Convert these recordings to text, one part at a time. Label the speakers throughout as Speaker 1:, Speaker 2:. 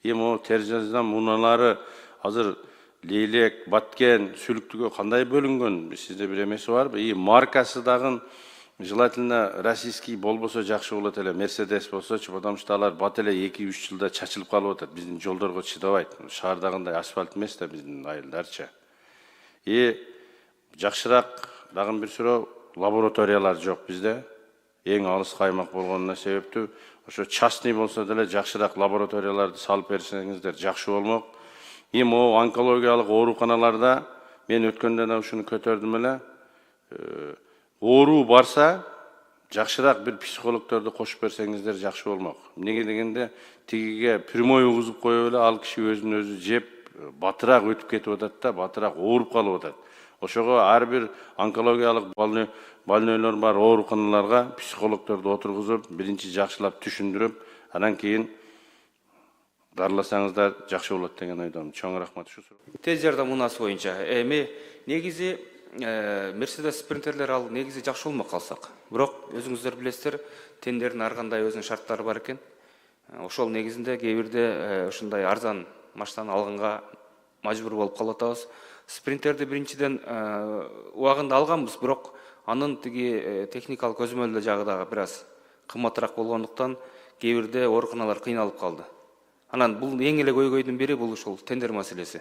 Speaker 1: Эми Тержаздан муналары азыр Лейлек, Баткен, Сүлүктүгө кандай бөлүнгөн? Сизде бир эмеси барбы? И маркасы дагы желательно российский болбосо жакшы болот эле. Мерседес болсочу, потому что алар бат эле 2-3 жылда чачылып калып атат. Биздин жолдорго чыдабайт. Шаардагындай асфальт эмес да биздин айылдарча. Жакшыраак дагы бир суроо, лабораториялар жок bizde. Эң алыс каймак болгонуна себептүү ошо частный болсо деле жакшыраак лабораторияларды салып берсеңиздер жакшы болмок. Эми онкологиялык ооруканаларда мен өткөндө да ушуну көтөрдүм эле. Оору барса жакшыраак бир психологторду кошуп берсеңиздер жакшы болмок. Эмнеге дегенде тигиге прямой угузуп коюп эле ал киши өзүн өзү жеп батыраак өтүп кетип атат да, батыраак ооруп калып атат. Ошого ар бир онкологиялык больнойлор бар ооруканаларга психологторду отургузуп, биринчи жакшылап түшүндүрүп, анан кийин дарыласаңыздар жакшы болот деген ойдомун. Чоң рахмат.
Speaker 2: Тез жардам мунасы боюнча негизи Мерседес спринтерлер ал негизи жакшы болмок калсак. Бирок өзүңүздөр билесиздер, тендердин ар кандай өзүнүн шарттары бар экен. Ошол негизинде кээ бирде ушундай арзан машинаны алганга мажбур болуп калып атабыз. Спринтерди биринчиден убагында алганбыз, бирок анын тиги техникалык көзөмөлдөө жагы дагы бир аз кымбатыраак болгондуктан кээ бирде ооруканалар кыйналып калды. Анан бул эң эле көйгөйдүн бири бул ушул тендер маселеси.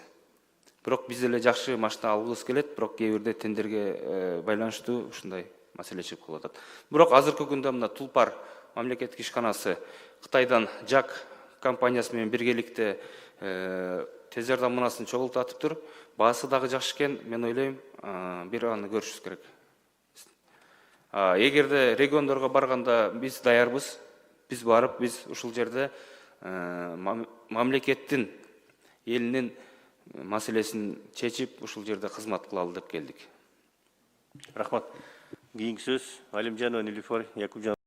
Speaker 2: Бирок биз эле жакшы машина алгыбыз келет, бирок кээ бирде тендерге байланыштуу ушундай маселе чыгып калып атат. Бирок азыркы күндө мына Тулпар мамлекеттик ишканасы Кытайдан JAC компаниясы менен биргеликте тез жардам мунасын чогултатыптыр. Баасы дагы жакшы экен, мен ойлойм, бир аны көрүшүбүз керек. Эгерде региондорго барганда биз даярбыз. Биз барып, биз ушул жерде мамлекеттин элинин маселесин чечип, ушул жерде кызмат кылалы деп келдик.
Speaker 3: Рахмат. Кийинки сөз Алимжанова Нилүфар Якупжан.